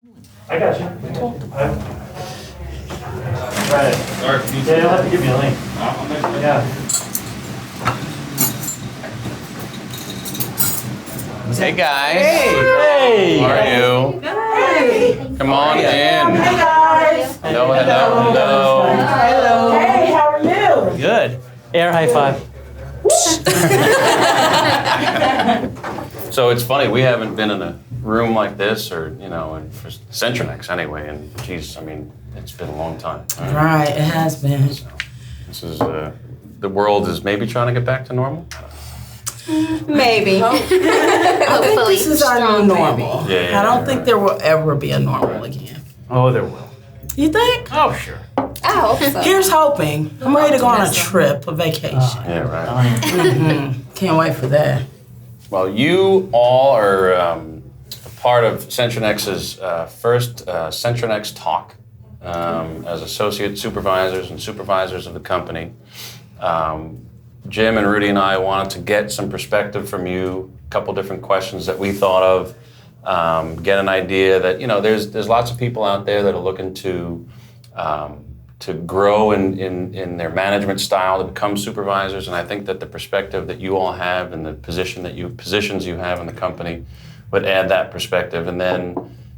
I got you. Right. Sorry, can you Yeah, you'll have to give me a link. Yeah. Hey guys. Hey. How are you? Hey. Come on in. Hey guys. Hello, hello. Hello. Hey, how are you? Good. Air high five. So it's funny, we haven't been in a room like this, or and for Centrinex anyway, and geez, I mean, it's been a long time. Right, it has been. So this is the world is maybe trying to get back to normal. Maybe. I think this is our new normal. Yeah, I don't think there will ever be a normal again. Oh, there will. You think? Oh, sure. I hope so. Here's hoping. I'm ready to go on a trip, a vacation. Yeah, right. Can't wait for that. Well, you all are a part of Centrinex's first Centrinex Talk as associate supervisors and supervisors of the company. Jim and Rudy and I wanted to get some perspective from you, a couple different questions that we thought of, get an idea that, there's lots of people out there that are looking to grow in their management style, to become supervisors, and I think that the perspective that you all have and the positions you have in the company would add that perspective. And then,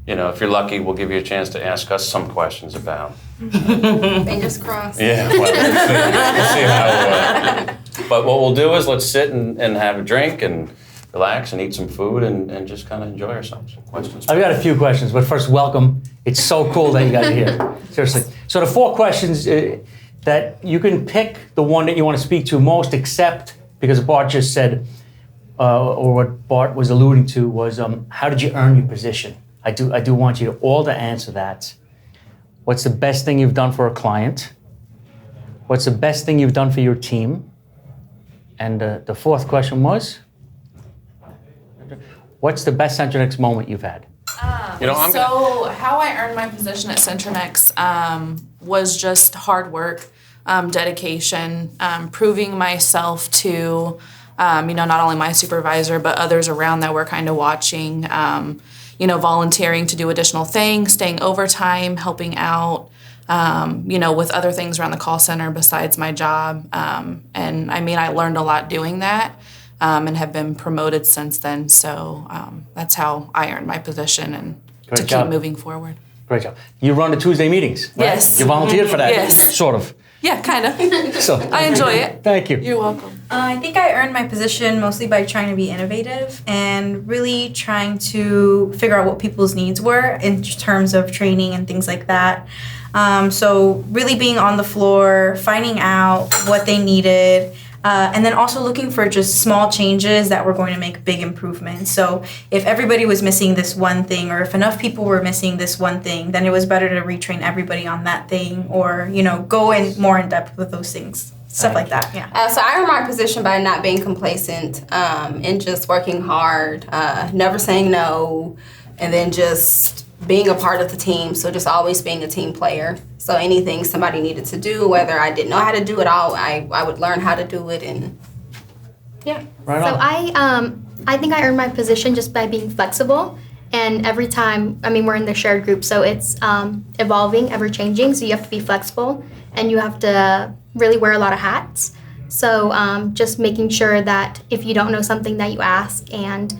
if you're lucky, we'll give you a chance to ask us some questions about. Fingers crossed. Yeah, well, we'll see how. But what we'll do is let's sit and have a drink and relax and eat some food and just kind of enjoy ourselves. Questions? I've got a few questions, but first, welcome. It's so cool that you guys are here. Seriously. So the 4 questions that you can pick the one that you want to speak to most, except because Bart just said, or what Bart was alluding to was, how did you earn your position? I do want you to all to answer that. What's the best thing you've done for a client? What's the best thing you've done for your team? And the 4th question was, what's the best Centrinex moment you've had? How I earned my position at Centrinex was just hard work, dedication, proving myself to, not only my supervisor, but others around that were kind of watching, volunteering to do additional things, staying overtime, helping out, with other things around the call center besides my job. I learned a lot doing that. And have been promoted since then. So that's how I earned my position and Great to job. keep moving forward. Great job. You run the Tuesday meetings, right? Yes. You volunteered for that? Yes. Sort of. Yeah, kind of. So I enjoy it. Thank you. You're welcome. I think I earned my position mostly by trying to be innovative and really trying to figure out what people's needs were in terms of training and things like that. So really being on the floor, finding out what they needed, and then also looking for just small changes that were going to make big improvements. So if everybody was missing this one thing, or if enough people were missing this one thing, then it was better to retrain everybody on that thing, or go in more in depth with those things, stuff like that. Yeah. So I earned my position by not being complacent and just working hard, never saying no, and then just being a part of the team. So just always being a team player. So anything somebody needed to do, whether I didn't know how to do it all, I would learn how to do it, and yeah. Right So on. I think I earned my position just by being flexible, and every time, we're in the shared group, so it's evolving, ever changing, so you have to be flexible, and you have to really wear a lot of hats. So just making sure that if you don't know something that you ask, and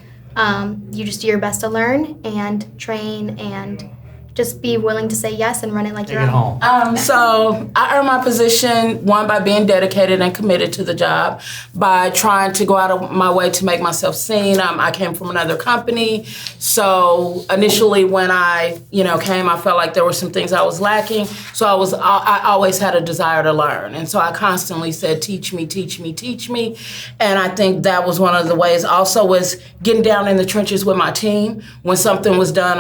you just do your best to learn and train and just be willing to say yes and run it like Take your it own. home. So I earned my position, one, by being dedicated and committed to the job, by trying to go out of my way to make myself seen. I came from another company, so initially when I, came, I felt like there were some things I was lacking. So I always had a desire to learn, and so I constantly said, "Teach me, teach me, teach me." And I think that was one of the ways. Also, was getting down in the trenches with my team. When something was done,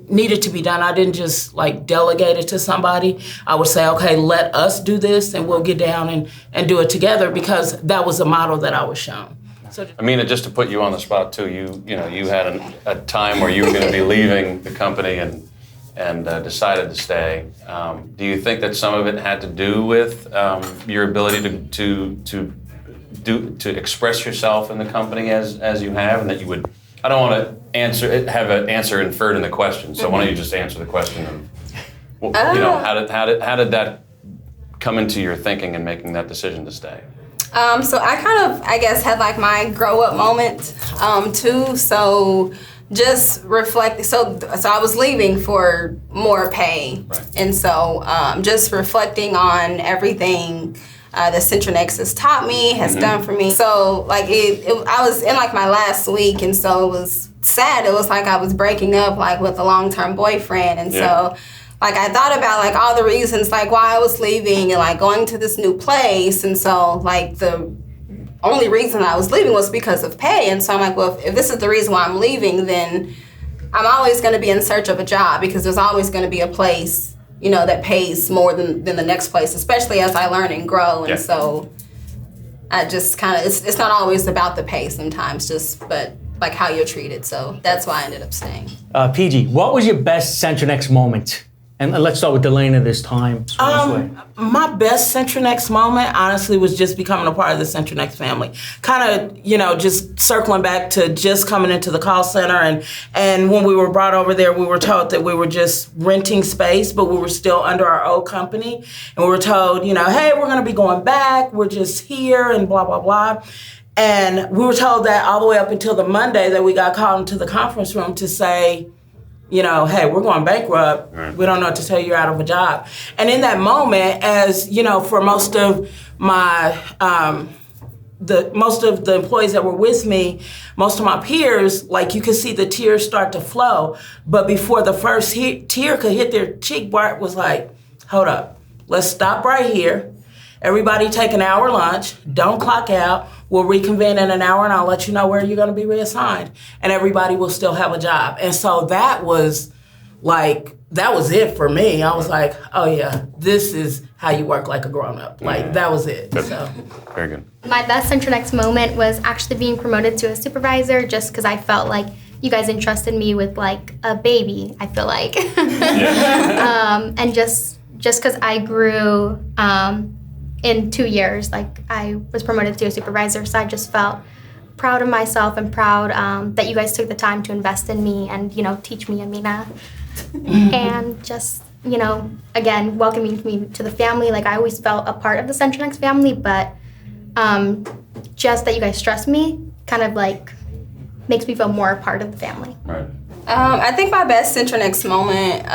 needed to be done, I didn't just delegate it to somebody. I would say, okay, let us do this and we'll get down and do it together, because that was the model that I was shown. So, Amina, just to put you on the spot too, you had a time where you were going to be leaving the company and decided to stay. Do you think that some of it had to do with your ability to express yourself in the company as you have, and that you would I don't want to have an answer inferred in the question. So why don't you just answer the question? Of, how did that come into your thinking and making that decision to stay? So I kind of, I guess, had like my grow up moment too. So just reflecting. So I was leaving for more pay, right. And so just reflecting on everything that Centrinex has taught me, has done for me. So like I was in like my last week, and so it was sad. It was like I was breaking up like with a long-term boyfriend, and so like I thought about like all the reasons like why I was leaving and like going to this new place, and so like the only reason I was leaving was because of pay. And so I'm like, well, if this is the reason why I'm leaving, then I'm always going to be in search of a job, because there's always going to be a place, you know, that pays more than the next place, especially as I learn and grow. And so I just kind of, it's not always about the pay sometimes, but like how you're treated. So that's why I ended up staying. PG, what was your best Centrinex moment? And let's start with Delana this time. My best Centrinex moment, honestly, was just becoming a part of the Centrinex family. Kind of, you know, just circling back to just coming into the call center. And when we were brought over there, we were told that we were just renting space, but we were still under our old company. And we were told, you know, hey, we're going to be going back. We're just here and blah, blah, blah. And we were told that all the way up until the Monday that we got called into the conference room to say, you know, hey, we're going bankrupt. Right. We don't know what to tell you, you're out of a job. And in that moment, as you know, for most of my, most of the employees that were with me, most of my peers, like you could see the tears start to flow. But before the first tear could hit their cheek, Bart was like, hold up, let's stop right here. Everybody take an hour lunch, don't clock out. We'll reconvene in an hour and I'll let you know where you're gonna be reassigned. And everybody will still have a job. And so that was it for me. I was like, oh yeah, this is how you work like a grown-up. Like, that was it, so. Very good. My best Centrinex moment was actually being promoted to a supervisor, just because I felt like you guys entrusted me with like a baby, I feel like. And just because I grew, in 2 years, like I was promoted to a supervisor, so I just felt proud of myself and proud that you guys took the time to invest in me and, you know, teach me Amina. And just, you know, again, welcoming me to the family. Like I always felt a part of the Centrinex family, but just that you guys trust me kind of like makes me feel more a part of the family. Right. I think my best Centrinex moment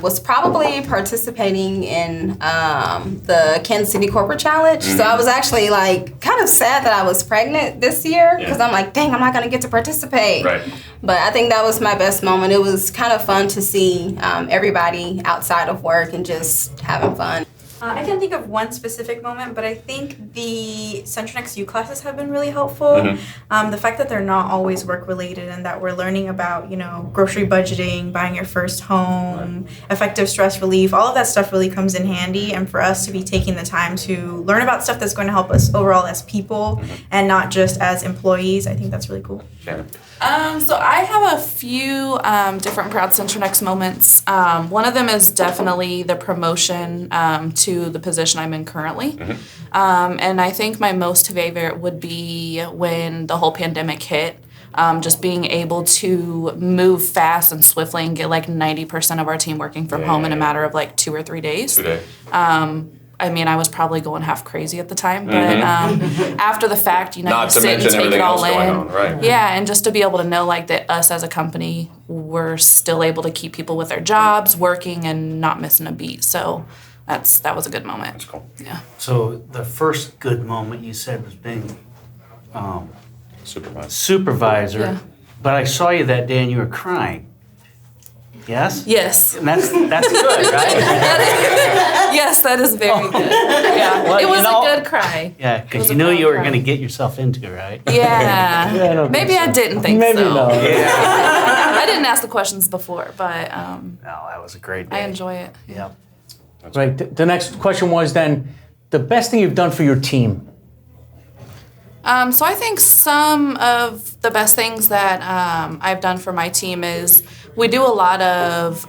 was probably participating in the Kansas City Corporate Challenge. So I was actually like kind of sad that I was pregnant this year, because I'm like, dang, I'm not gonna get to participate. Right. But I think that was my best moment. It was kind of fun to see everybody outside of work and just having fun. I can't think of one specific moment, but I think the Centrinex U classes have been really helpful. The fact that they're not always work-related and that we're learning about, you know, grocery budgeting, buying your first home, effective stress relief, all of that stuff really comes in handy. And for us to be taking the time to learn about stuff that's going to help us overall as people and not just as employees, I think that's really cool. Shannon. So I have a few different proud Centrinex moments. One of them is definitely the promotion to the position I'm in currently. And I think my most favorite would be when the whole pandemic hit. Just being able to move fast and swiftly and get like 90% of our team working from home in a matter of like 2 or 3 days. 2 days. I mean, I was probably going half crazy at the time, but after the fact, you know, Not you to sit and mention take everything it all else going in. on, right. Yeah, and just to be able to know like that us as a company, we're still able to keep people with their jobs, working, and not missing a beat. So that was a good moment. That's cool. Yeah. So the first good moment you said was being supervisor, Yeah. but I saw you that day and you were crying. Yes? Yes. And that's good, right? Yes, that is very good. Yeah, Well, it was you know- a good cry. Yeah, It because was you a knew proud you were cry. going to get yourself into, right? Yeah. I don't Maybe think I so. didn't think Maybe so. no. I didn't ask the questions before, but No, that was a great day. I enjoy it. Yep. Right. The next question was then the best thing you've done for your team. So I think some of the best things that I've done for my team is we do a lot of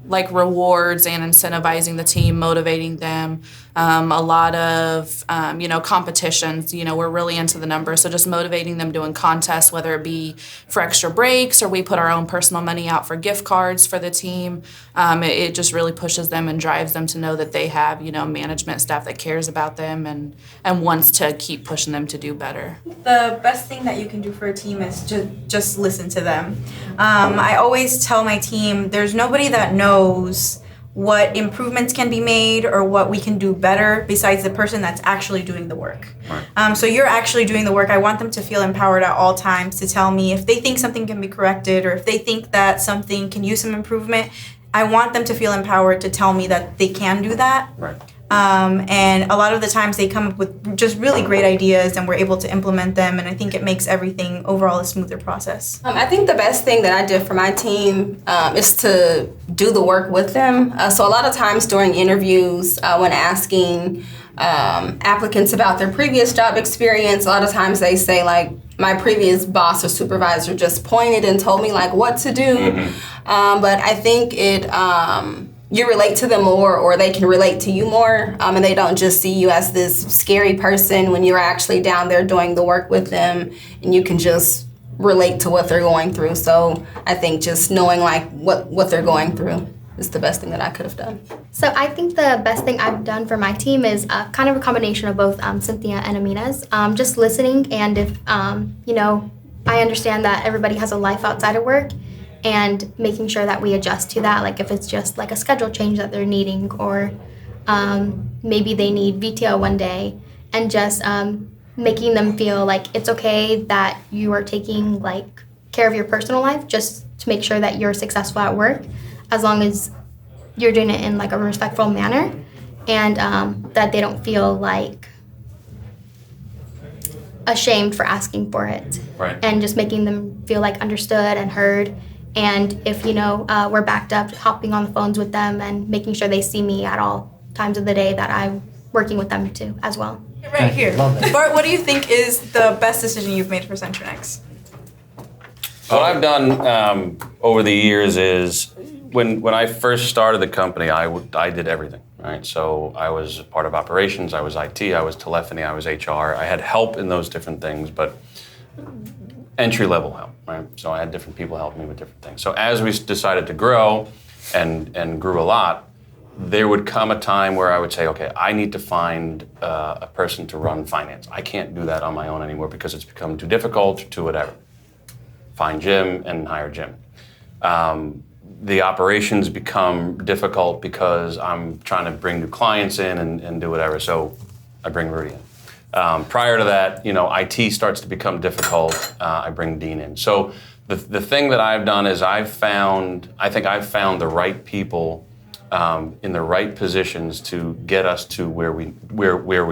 like rewards and incentivizing the team, motivating them. a lot of, competitions. We're really into the numbers. So just motivating them doing contests, whether it be for extra breaks or we put our own personal money out for gift cards for the team. It just really pushes them and drives them to know that they have, management staff that cares about them and wants to keep pushing them to do better. The best thing that you can do for a team is to just listen to them. I always tell my team there's nobody that knows what improvements can be made or what we can do better besides the person that's actually doing the work. Right. So you're actually doing the work. I want them to feel empowered at all times to tell me if they think something can be corrected or if they think that something can use some improvement. I want them to feel empowered to tell me that they can do that. Right. And a lot of the times they come up with just really great ideas and we're able to implement them, and I think it makes everything overall a smoother process. I think the best thing that I did for my team is to do the work with them. So a lot of times during interviews, when asking applicants about their previous job experience, a lot of times they say like, my previous boss or supervisor just pointed and told me like what to do. Mm-hmm. But I think you relate to them more, or they can relate to you more, and they don't just see you as this scary person when you're actually down there doing the work with them, and you can just relate to what they're going through. So I think just knowing like what they're going through is the best thing that I could have done. So I think the best thing I've done for my team is kind of a combination of both Cynthia and Amina's. Just listening, and if, I understand that everybody has a life outside of work, and making sure that we adjust to that, like if it's just like a schedule change that they're needing, or maybe they need VTO one day, and just making them feel like it's okay that you are taking like care of your personal life just to make sure that you're successful at work, as long as you're doing it in like a respectful manner, and that they don't feel like ashamed for asking for it. Right. And just making them feel like understood and heard. And if, we're backed up, hopping on the phones with them and making sure they see me at all times of the day that I'm working with them too as well. Right here. Love that. Bart, what do you think is the best decision you've made for Centrinex? What I've done over the years is when I first started the company, I did everything, right? So I was part of operations, I was IT, I was telephony, I was HR. I had help in those different things, but entry-level help, right? So I had different people helping me with different things. So as we decided to grow and grew a lot, there would come a time where I would say, okay, I need to find a person to run finance. I can't do that on my own anymore because it's become too difficult, too whatever. Find Jim and hire Jim. The operations become difficult because I'm trying to bring new clients in and do whatever, so I bring Rudy in. Prior to that, IT starts to become difficult. I bring Dean in. So the thing that I've done is I think I've found the right people in the right positions to get us to where we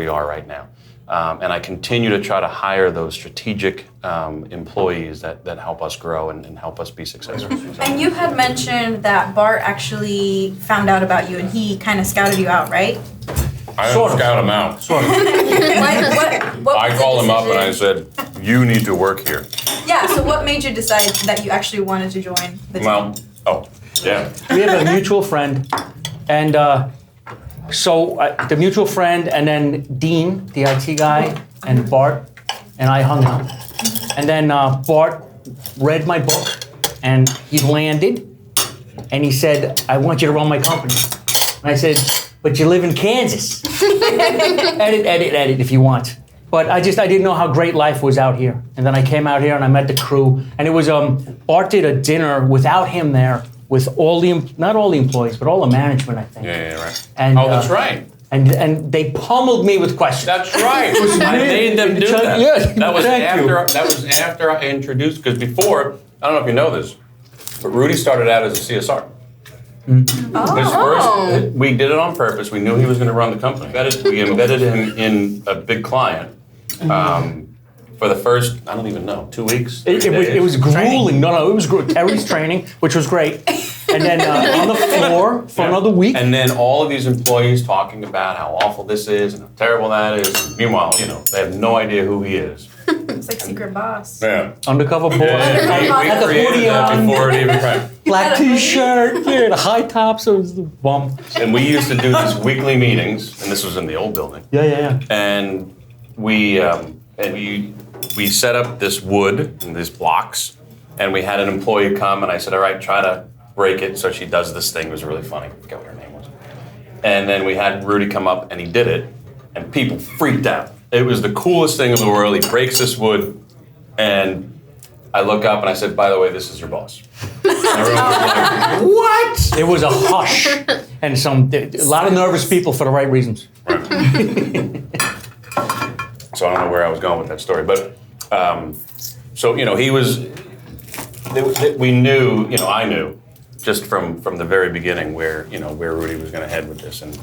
are right now. And I continue to try to hire those strategic employees that help us grow and help us be successful. And you had mentioned that Bart actually found out about you and he kind of scouted you out, right? I didn't scout him out. Sort of. What I called him up and I said, you need to work here. Yeah, so what made you decide that you actually wanted to join the team? Yeah. We have a mutual friend, and the mutual friend, and then Dean, the IT guy, and Bart, and I hung out. And then Bart read my book, and he landed, and he said, I want you to run my company. And I said, but you live in Kansas. edit if you want. But I didn't know how great life was out here. And then I came out here and I met the crew. And it was, Bart did a dinner without him there with not all the employees, but all the management, I think. Yeah, right. And, that's right. And they pummeled me with questions. That's right. I made them do that. Yes, that was thank you. after I introduced, because before, I don't know if you know this, but Rudy started out as a CSR. We did it on purpose. We knew he was going to run the company. We embedded him in a big client for the first, I don't even know, 2 weeks. It was grueling. No, it was Terry's training, which was great. And then on the floor for another week. And then all of these employees talking about how awful this is and how terrible that is. And meanwhile, they have no idea who he is. It's like secret boss. Yeah. Undercover boss. We created that before it even right. Black T-shirt, yeah, the high tops, so it was the bum. And we used to do these weekly meetings, and this was in the old building. Yeah. And we set up this wood and these blocks, and we had an employee come, and I said, all right, try to break it. So she does this thing. It was really funny. I forget what her name was. And then we had Rudy come up, and he did it, and people freaked out. It was the coolest thing in the world. He breaks this wood, and I look up, and I said, by the way, this is your boss. And everyone was like, what? It was a hush, and a lot of nervous people for the right reasons. Right. So I don't know where I was going with that story, but so he was. We knew, I knew, just from the very beginning where Rudy was going to head with this, and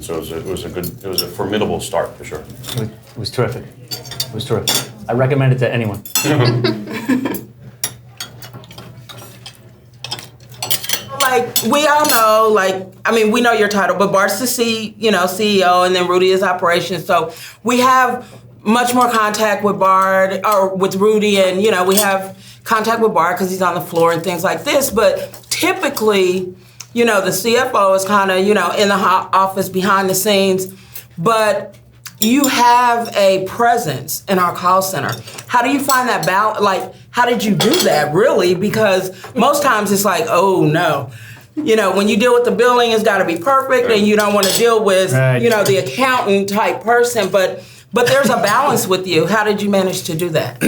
so it was a formidable start for sure. It was terrific. It was terrific. I recommend it to anyone. Like, we all know, we know your title, but Bart's the CEO, and then Rudy is operations. So we have much more contact with Bart, or with Rudy, and, we have contact with Bart because he's on the floor and things like this. But typically, the CFO is kind of, in the office behind the scenes. But you have a presence in our call center. How do you find that balance? Like, how did you do that, really? Because most times it's like, oh, no. When you deal with the billing, it's got to be perfect, and you don't want to deal with, the accountant type person. But there's a balance with you. How did you manage to do that?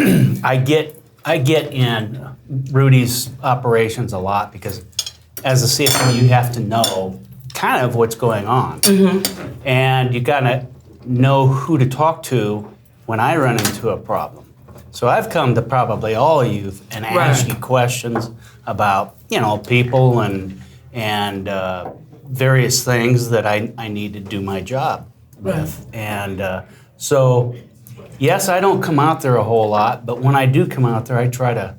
I get in Rudy's operations a lot because as a CFO, you have to know kind of what's going on. Mm-hmm. And you got to know who to talk to when I run into a problem. So I've come to probably all of you and asked you questions about, people and various things that I need to do my job with. And so, yes, I don't come out there a whole lot, but when I do come out there, I try to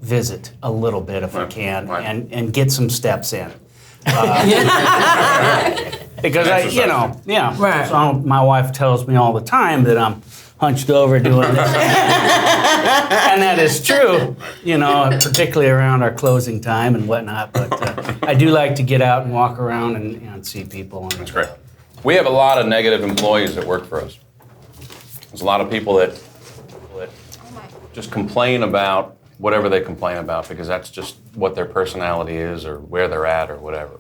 visit a little bit if I can and get some steps in. Because So my wife tells me all the time that I'm hunched over doing this. And that is true, particularly around our closing time and whatnot. But I do like to get out and walk around and see people. That's great. We have a lot of negative employees that work for us. There's a lot of people that just complain about whatever they complain about because that's just what their personality is or where they're at or whatever.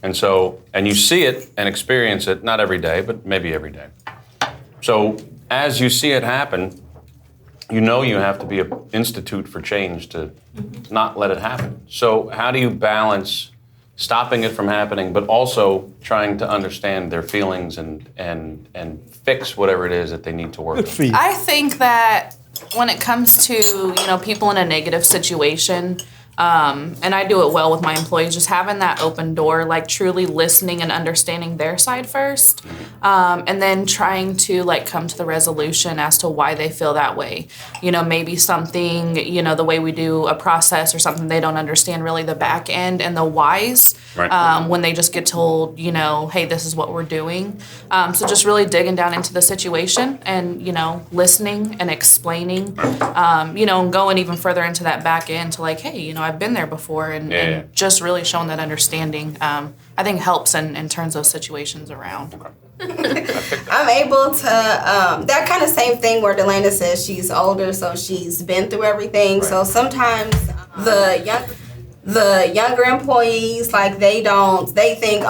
And you see it and experience it, not every day, but maybe every day. So as you see it happen, you have to be an institute for change to not let it happen. So how do you balance stopping it from happening, but also trying to understand their feelings and fix whatever it is that they need to work on? I think that when it comes to, people in a negative situation, and I do it well with my employees, just having that open door, like truly listening and understanding their side first, and then trying to come to the resolution as to why they feel that way. Maybe something, the way we do a process or something, they don't understand really the back end and the whys when they just get told, hey, this is what we're doing. So just really digging down into the situation and, listening and explaining, and going even further into that back end to hey, I've been there before and just really showing that understanding, I think helps and turns those situations around. I'm able to, that kind of same thing where Delana says she's older, so she's been through everything. Right. So sometimes the younger employees, they think,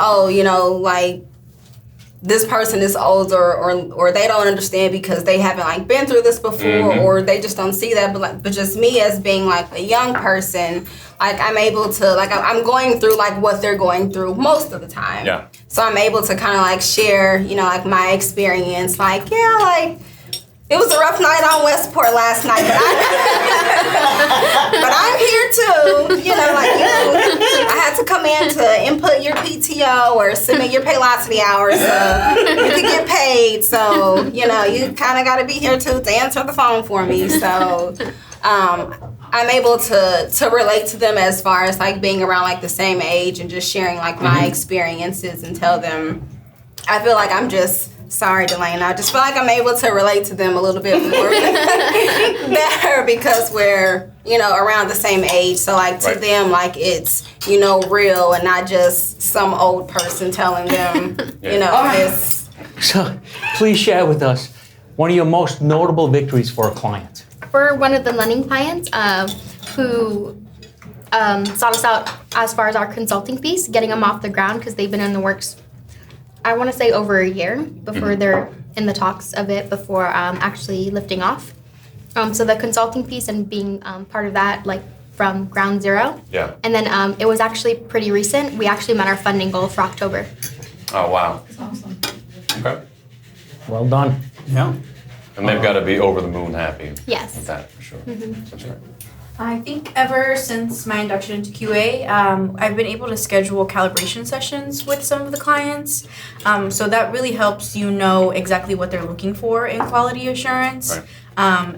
this person is older or they don't understand because they haven't been through this before, or they just don't see that. But just me as being a young person, I'm able to I'm going through what they're going through most of the time. Yeah. So I'm able to kind of share my experience. It was a rough night on Westport last night, but I'm here too. I had to come in to input your PTO or submit your Paylocity hours so you can get paid. So, you kind of got to be here too to answer the phone for me. So I'm able to relate to them as far as being around the same age and just sharing my experiences and tell them I feel I'm just Sorry, Delane. I just feel like I'm able to relate to them a little bit more better because we're, around the same age. So, like, to them, like, it's, real and not just some old person telling them, this. So please share with us one of your most notable victories for a client. For one of the lending clients who sought us out as far as our consulting piece, getting them off the ground because they've been in the works, I want to say over a year before they're in the talks of it before actually lifting off. So the consulting piece and being part of that, like from ground zero. Yeah. And then it was actually pretty recent. We actually met our funding goal for October. Oh, wow. That's awesome. Okay. Well done. Yeah. And they've got to be over the moon happy Yes. with that, for sure. That's right. I think ever since my induction into QA, I've been able to schedule calibration sessions with some of the clients. So that really helps you know exactly what they're looking for in quality assurance. Right.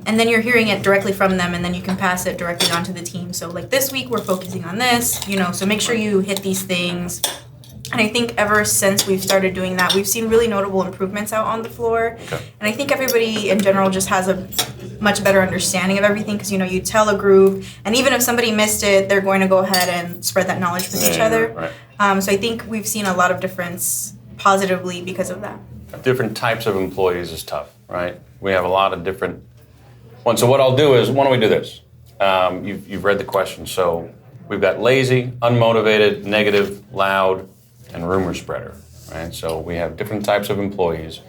And then you're hearing it directly from them, and then you can pass it directly on to the team. So like this week, we're focusing on this, so make sure you hit these things. And I think ever since we've started doing that, we've seen really notable improvements out on the floor. Okay. And I think everybody in general just has a much better understanding of everything because, you tell a group, and even if somebody missed it, they're going to go ahead and spread that knowledge with each other. Right. So I think we've seen a lot of difference positively because of that. Different types of employees is tough, right? We have a lot of different ones. So what I'll do is, why don't we do this? You've read the question. So we've got lazy, unmotivated, negative, loud, and rumor spreader, right? So we have different types of employees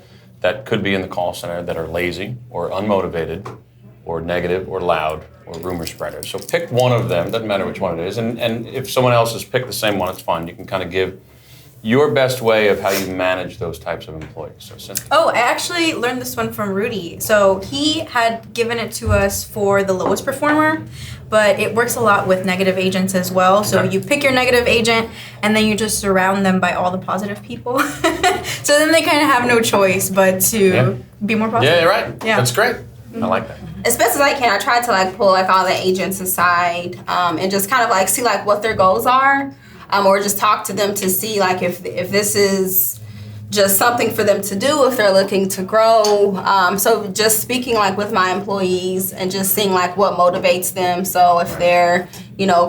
that could be in the call center that are lazy or unmotivated or negative or loud or rumor spreaders. So pick one of them, doesn't matter which one it is, and if someone else has picked the same one, it's fine. You can kind of give your best way of how you manage those types of employees. So Cynthia. Oh, I actually learned this one from Rudy. So he had given it to us for the lowest performer, but it works a lot with negative agents as well. So you pick your negative agent and then you just surround them by all the positive people. So then they kind of have no choice but to be more positive. Yeah, you're right. Yeah. That's great. I like that. As best as I can, I try to pull all the agents aside and just kind of see what their goals are. Or just talk to them to see if this is just something for them to do if they're looking to grow. So just speaking with my employees and just seeing what motivates them. So if they're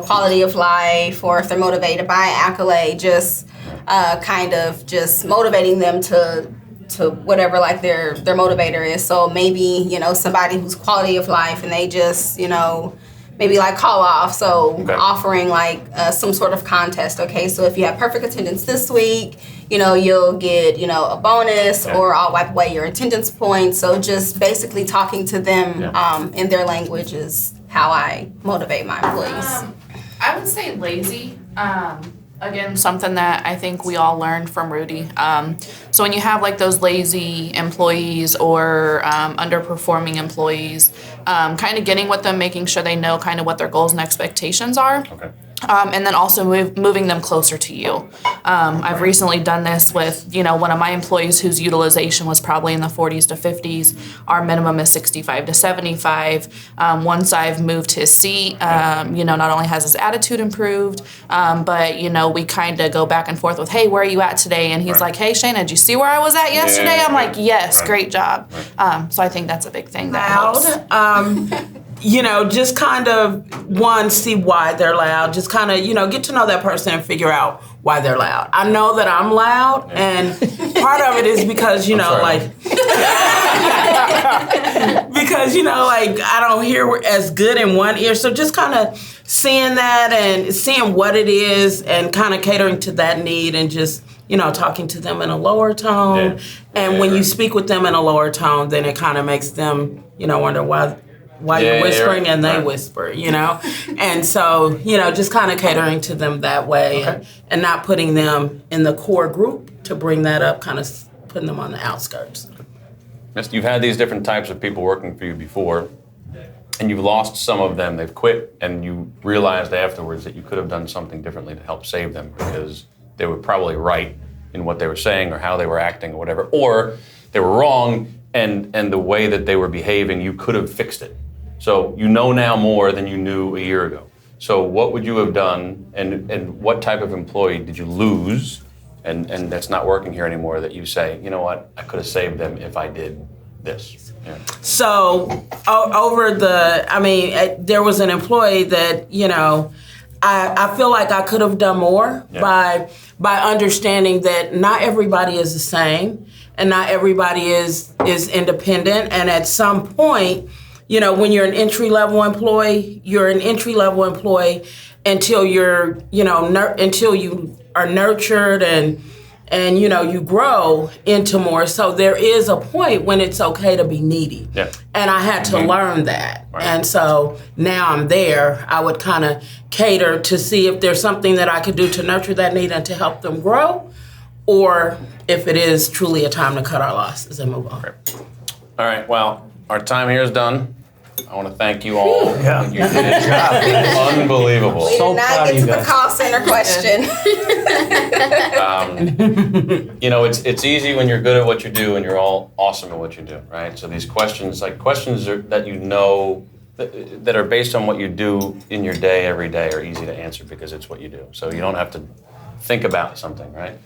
quality of life or if they're motivated by accolade, just kind of just motivating them to whatever their motivator is. So maybe somebody who's quality of life and they just maybe call off, so offering some sort of contest. Okay, so if you have perfect attendance this week, you'll get a bonus, or I'll wipe away your attendance points. So just basically talking to them in their language is how I motivate my employees. I would say lazy. Again, something that I think we all learned from Rudy. So when you have those lazy employees or underperforming employees, kind of getting with them, making sure they know kind of what their goals and expectations are. Okay. And then also moving them closer to you. I've recently done this with, one of my employees whose utilization was probably in the 40s to 50s. Our minimum is 65 to 75. Once I've moved his seat, not only has his attitude improved, but, we kind of go back and forth with, hey, where are you at today? And he's like, hey, Shayna, did you see where I was at yesterday? I'm like, yes, great job. So I think that's a big thing that helps. Just kind of, see why they're loud. Just kind of, get to know that person and figure out why they're loud. I know that I'm loud, and part of it is because, I don't hear as good in one ear. So just kind of seeing that and seeing what it is and kind of catering to that need and just, talking to them in a lower tone. And when you speak with them in a lower tone, then it kind of makes them, wonder why you're whispering and they whisper, And so, just kind of catering to them that way and not putting them in the core group to bring that up, kind of putting them on the outskirts. You've had these different types of people working for you before, and you've lost some of them. They've quit, and you realized afterwards that you could have done something differently to help save them because they were probably right in what they were saying or how they were acting or whatever, or they were wrong and the way that they were behaving, you could have fixed it. So you know now more than you knew a year ago. So what would you have done, and what type of employee did you lose, and that's not working here anymore, that you say, you know what, I could have saved them if I did this. Yeah. So there was an employee that, I feel like I could have done more by understanding that not everybody is the same and not everybody is independent. And at some point, when you're an entry-level employee, you're an entry-level employee until you're, until you are nurtured and you grow into more. So there is a point when it's okay to be needy. Yeah. And I had to learn that. Right. And so now I'm there. I would kind of cater to see if there's something that I could do to nurture that need and to help them grow, or if it is truly a time to cut our losses and move on. Great. All right, well, our time here is done. I want to thank you all. Yeah. You did a job. Unbelievable. We So did not proud of get you to the guys. call center question. It's easy when you're good at what you do and you're all awesome at what you do, right? So these questions that that are based on what you do in your day every day are easy to answer because it's what you do. So you don't have to think about something, right?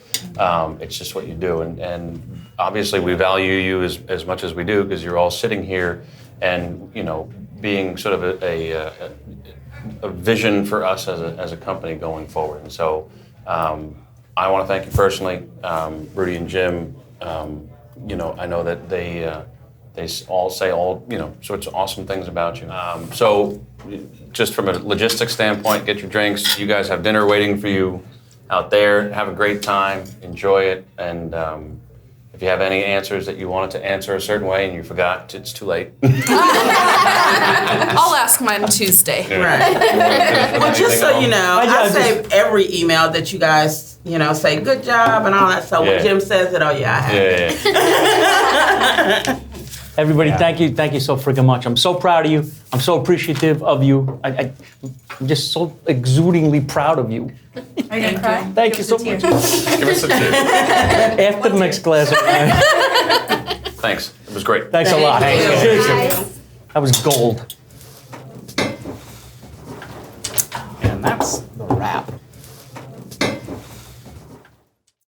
It's just what you do. And obviously we value you as much as we do because you're all sitting here and, being sort of a vision for us as a company going forward. And so I want to thank you personally, Rudy and Jim. I know that they all say sorts of awesome things about you. So just from a logistics standpoint, get your drinks. You guys have dinner waiting for you out there. Have a great time. Enjoy it. And if you have any answers that you wanted to answer a certain way and you forgot, it's too late. I'll ask mine Tuesday. Right. Well, just so you know, I save every email that you guys, say good job and all that. So when Jim says it, I have it. Yeah. Everybody, thank you so freaking much. I'm so proud of you. I'm so appreciative of you. I'm just so exudingly proud of you. Are you gonna cry? Thank you so much. Give us a tip. After the next class. Thanks. It was great. Thanks a lot. Thank you. Seriously, that was gold.